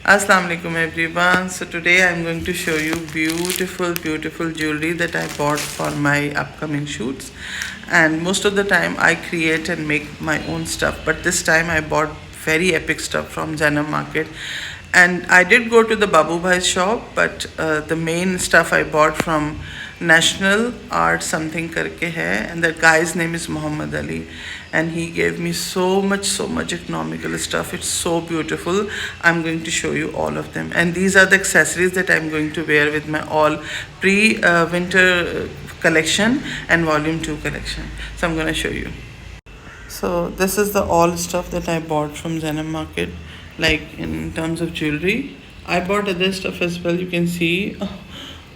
Assalamu alaikum everyone. So today I'm going to show you beautiful jewelry that I bought for my upcoming shoots. And most of the time I create and make my own stuff, but this time I bought very epic stuff from Janam Market. And I did go to the Babu Bhai's shop, but the main stuff I bought from National Art something karke hai, and that guy's name is Muhammad Ali, and he gave me so much economical stuff. It's so beautiful. I'm going to show you all of them, and these are the accessories that I'm going to wear with my all pre-winter collection and volume 2 collection. So I'm going to show you. So this is the all stuff that I bought from Janam Market, like in terms of jewelry. I bought other stuff as well. You can see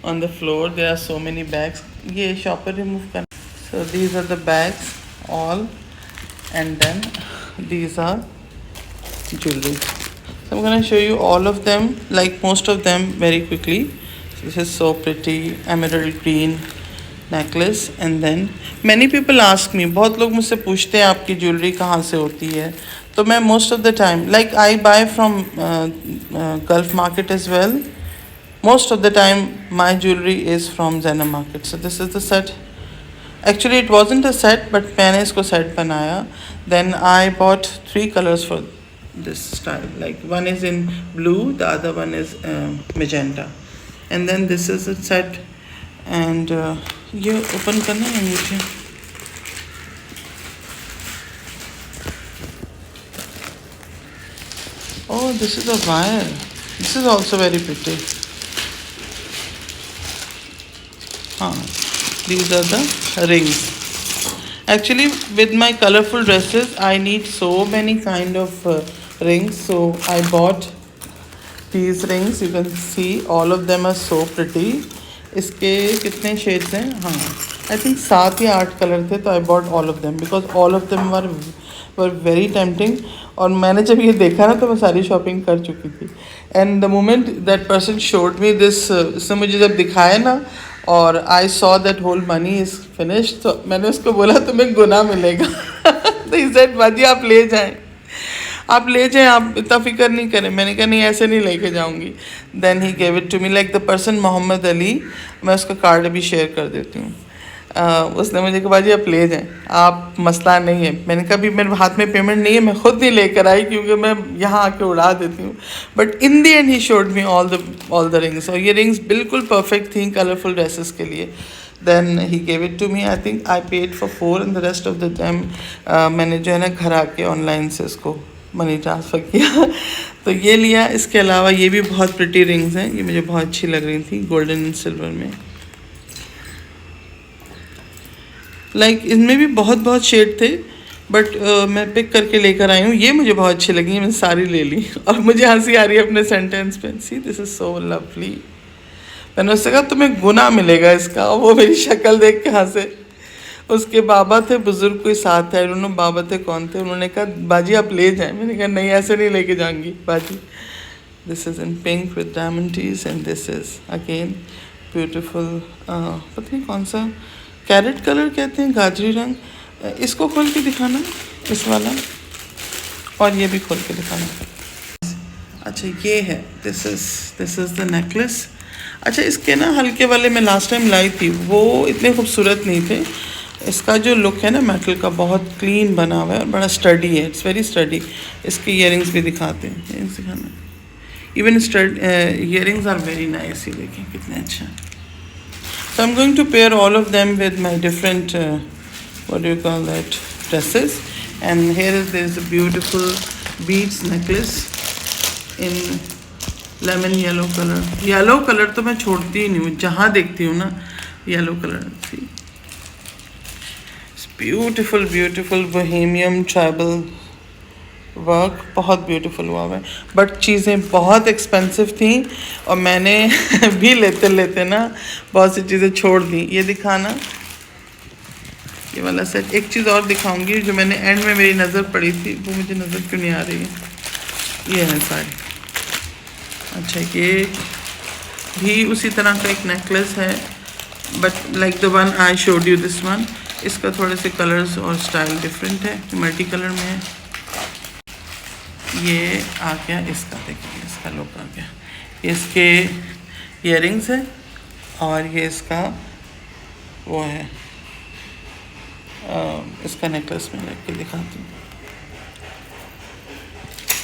on the floor there are so many bags. Ye shopper remove karna. So these are the bags all, and then these are jewelry. So I'm gonna show you all of them, like most of them, very quickly. This is so pretty emerald green necklace. And then many people ask me, बहुत लोग मुझसे पूछते हैं आपकी jewellery कहाँ से होती है. तो मैं most of the time, like I buy from Gulf Market as well. Most of the time my jewelry is from Janam Market. So this is the set. Actually it wasn't a set, but मैंने इसको set बनाया. Then I bought 3 colors for this style. Like one is in blue, the other one is magenta. And then this is a set. And ये open करना है मुझे. Oh, this is a wire. This is also very pretty. These are the rings. Actually with my colorful dresses I need so many kind of rings, so I bought these rings. You can see all of them are so pretty. इसके कितने shades हैं? हाँ, I think 7 या 8 colour थे, तो I bought all of them because all of them were very tempting. और मैंने जब ये देखा ना तो मैं सारी शॉपिंग कर चुकी थी. And the moment that person showed me this, इसने मुझे जब दिखाया ना और I saw that whole money is finished, तो मैंने उसको बोला तुम्हें गुना मिलेगा. तो he said बाजी आप ले जाएं, आप ले जाएं, आप इतना फिक्र नहीं करें. मैंने कहा नहीं ऐसे नहीं लेके जाऊंगी. Then he gave it to me, like the person Mohammad Ali, मैं उसका कार्ड अभी शेयर कर देती हूँ. उसने मुझे कहा बाजी आप ले जाएं, आप मसला नहीं है. मैंने कहा अभी मेरे हाथ में पेमेंट नहीं है, मैं खुद नहीं लेकर आई क्योंकि मैं यहाँ आके उड़ा देती हूँ. But in the and he showed me all the rings. और ये रिंग्स बिल्कुल परफेक्ट थी कलरफुल ड्रेसेस के लिए. Then he gave it to me. I think I paid for 4 and the rest of the time मैंने जो है ना घर आके ऑनलाइन से इसको मनी ट्रांसफ़र किया. तो ये लिया. इसके अलावा ये भी बहुत प्रिटी रिंग्स हैं, ये मुझे बहुत अच्छी लग रही थी गोल्डन एंड सिल्वर में. लाइक इनमें भी बहुत शेड थे, बट मैं पिक करके लेकर आई हूँ. ये मुझे बहुत अच्छी लगी, मैंने सारी ले ली. और मुझे हंसी आ रही है अपने सेंटेंस पे. See this is so lovely. मैंने उससे कहा तुम्हें गुना मिलेगा इसका. वो मेरी शक्ल देख के हंसे. उसके बाबा थे, बुज़ुर्ग कोई साथ है. उन्होंने बाबा थे कौन थे, उन्होंने कहा बाजी आप ले जाएं. मैंने कहा नहीं ऐसे नहीं लेके जाऊंगी बाजी. This is in pink with diamond ties and this is again beautiful, पता नहीं कौन सा कैरेट कलर कहते हैं, गाजरी रंग. इसको खोल के दिखाना, इस वाला, और ये भी खोल के दिखाना. अच्छा ये है, दिस इज़ द नेकलेस. अच्छा इसके ना हल्के वाले मैं लास्ट टाइम लाई थी, वो इतने खूबसूरत नहीं थे. इसका जो लुक है ना मेटल का, बहुत क्लीन बना हुआ है और बड़ा स्टडी है. It's very sturdy. इसके ईयरिंग्स भी दिखाते हैं, ईयरिंग्स दिखाना. Even earrings are very nice. ये देखें कितने अच्छा. So I'm going to pair all of them with my different what do you call that, dresses. And here there is a beautiful beads necklace in lemon yellow color. Yellow color तो मैं छोड़ती ही नहीं हूँ, जहाँ देखती हूँ ना yellow color. See, it's beautiful bohemian tribal work, बहुत ब्यूटीफुल हुआ है. बट चीज़ें बहुत एक्सपेंसिव थी और मैंने भी लेते ना बहुत सी चीज़ें छोड़ दी. ये दिखाना, ये वाला सेट. एक चीज़ और दिखाऊंगी जो मैंने एंड में मेरी नज़र पड़ी थी, वो मुझे नज़र क्यों नहीं आ रही है. ये है सारी. अच्छा ये भी उसी तरह का एक नेकलेस है, but like the one I showed you, this one. इसका थोड़े से कलर्स और स्टाइल डिफरेंट है, मल्टी कलर में है. ये आ गया इसका, देखिए का लुक आ गया। इसके इयररिंग्स है और ये इसका वो है इसका नेकलेस में रख के दिखाती हूँ।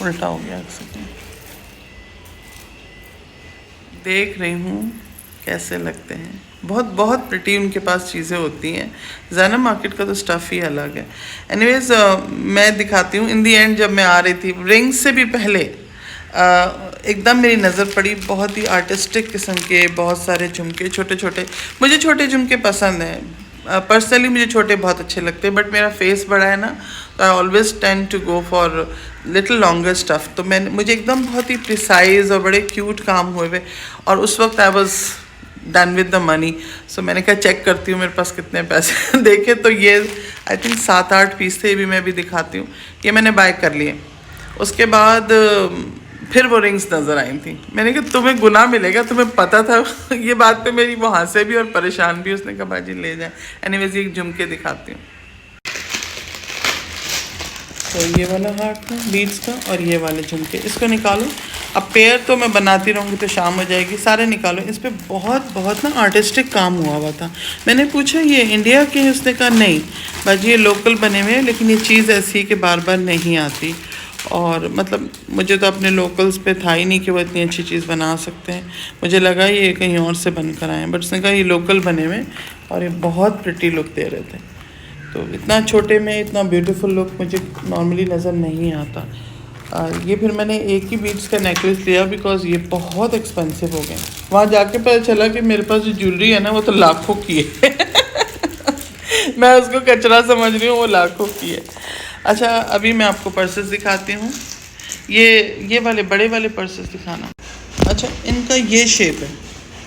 उल्टा हो गया सकते देख रही हूँ कैसे लगते हैं। बहुत बहुत प्रिटी उनके पास चीज़ें होती हैं। ज़ैनब मार्केट का तो स्टफ़ ही अलग है। एनीवेज मैं दिखाती हूँ। इन दी एंड जब मैं आ रही थी रिंग्स से भी पहले एकदम मेरी नज़र पड़ी बहुत ही आर्टिस्टिक किस्म के बहुत सारे झुमके, छोटे छोटे। मुझे छोटे झुमके पसंद हैं पर्सनली, मुझे छोटे बहुत अच्छे लगते हैं, बट मेरा फेस बड़ा है ना, तो I always tend to go for little longer stuff. तो मुझे एकदम बहुत ही प्रिसाइज और बड़े क्यूट काम हुए हुए, और उस वक्त I was done with the money. So मैंने कहा चेक करती हूँ मेरे पास कितने पैसे देखे तो ये आई थिंक 7-8 पीस थे। ये भी मैं भी दिखाती हूँ। ये मैंने बाय कर लिए। उसके बाद फिर वो रिंग्स नज़र आई थी। मैंने कहा तुम्हें गुनाह मिलेगा, तुम्हें पता था। ये बात पे मेरी वहाँ से भी और परेशान भी। उसने कहा बाजी ले जाए। एनीवेज ये झुमके दिखाती हूँ। तो ये वाला हार्ट है बीड्स का और ये वाले झुमके, इसको निकालो। अब पेयर तो मैं बनाती रहूँगी तो शाम हो जाएगी, सारे निकालो। इस पर बहुत बहुत ना आर्टिस्टिक काम हुआ था। मैंने पूछा ये इंडिया के हैं? उसने कहा नहीं बाजी ये लोकल बने हुए हैं, लेकिन ये चीज़ ऐसी कि बार बार नहीं आती। और मतलब मुझे तो अपने लोकल्स पे था ही नहीं कि वो इतनी अच्छी चीज़ बना सकते हैं। मुझे लगा ये कहीं और से बनकर आए हैं, बट उसने कहा ये लोकल बने हुए और ये बहुत प्रिटी लुक दे रहे थे। तो इतना छोटे में इतना ब्यूटीफुल लुक मुझे नॉर्मली नज़र नहीं आता। ये फिर मैंने एक ही बीड्स का नेकलेस लिया बिकॉज ये बहुत एक्सपेंसिव हो गए। वहाँ जाके पता चला कि मेरे पास जो ज्वेलरी है ना वो तो लाखों की है। मैं उसको कचरा समझ रही हूँ, वो लाखों की है। अच्छा अभी मैं आपको पर्सेस दिखाती हूँ। ये वाले बड़े वाले पर्सेस दिखाना। अच्छा इनका ये शेप है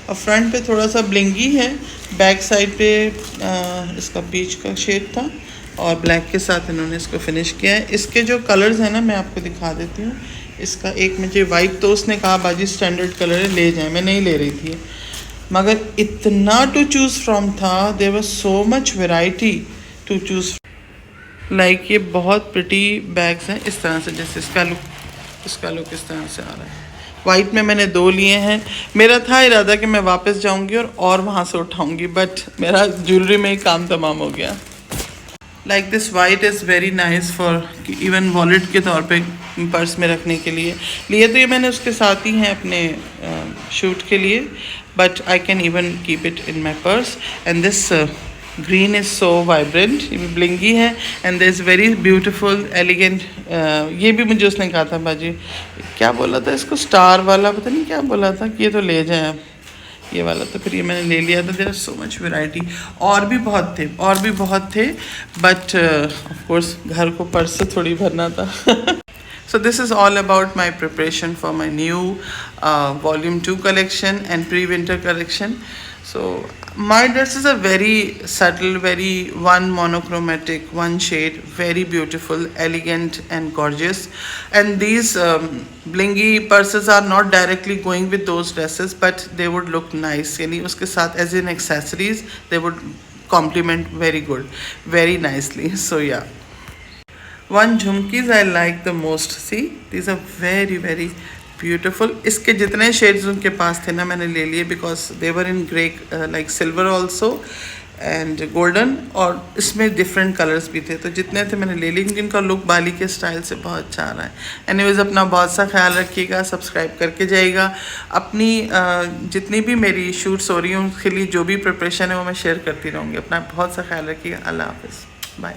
और फ्रंट पे थोड़ा सा ब्लिंगी है, बैक साइड पे इसका पीच का शेड था और ब्लैक के साथ इन्होंने इसको फिनिश किया है। इसके जो कलर्स हैं ना मैं आपको दिखा देती हूँ। इसका एक मुझे वाइट, तो उसने कहा बाजी स्टैंडर्ड कलर है ले जाए, मैं नहीं ले रही थी, मगर इतना टू चूज़ फ्रॉम था। There was so much variety to choose. Like ये बहुत प्रिटी बैग्स हैं इस तरह से, जैसे इसका लुक इस तरह से आ रहा है। वाइट में मैंने 2 लिए हैं। मेरा था इरादा कि मैं वापस जाऊंगी और वहाँ से उठाऊंगी, बट मेरा ज्वेलरी में ही काम तमाम हो गया। Like this white is very nice for even wallet के तौर पे पर्स में रखने के लिए तो ये मैंने उसके साथ ही हैं अपने शूट के लिए, but I can even keep it in my purse. And this green is so vibrant, ये भी ब्लिंगी है and this very beautiful elegant. ये भी मुझे उसने कहा था बाजी क्या बोला था इसको, स्टार वाला पता नहीं क्या बोला था कि ये तो ले जाएं आप ये वाला। तो फिर ये मैंने ले लिया था। There are so much variety. और भी बहुत थे बट ऑफ कोर्स घर को पर्स से थोड़ी भरना था। So this is all about my preparation for my new volume 2 collection and pre-winter collection. So my dresses are very subtle, very one monochromatic, one shade, very beautiful, elegant and gorgeous. And these blingy purses are not directly going with those dresses, but they would look nice. यानी उसके साथ as in accessories they would complement very good, very nicely. So yeah. One jhumkis I like the most. See, these are very very beautiful. इसके जितने shades उनके पास थे ना मैंने ले लिए because they were in grey like silver also and golden, और इसमें डिफरेंट कलर्स भी थे, तो जितने थे मैंने ले लिए क्योंकि इनका लुक बाली के स्टाइल से बहुत अच्छा आ रहा है। एनीवेज अपना बहुत सा ख्याल रखिएगा, सब्सक्राइब करके जाइएगा। अपनी जितनी भी मेरी शूट्स हो रही हैं उसके लिए जो भी प्रिपरेशन है वो मैं शेयर करती रहूँगी। अपना बहुत सा ख्याल रखिएगा। अल्लाह हाफिज़, बाय।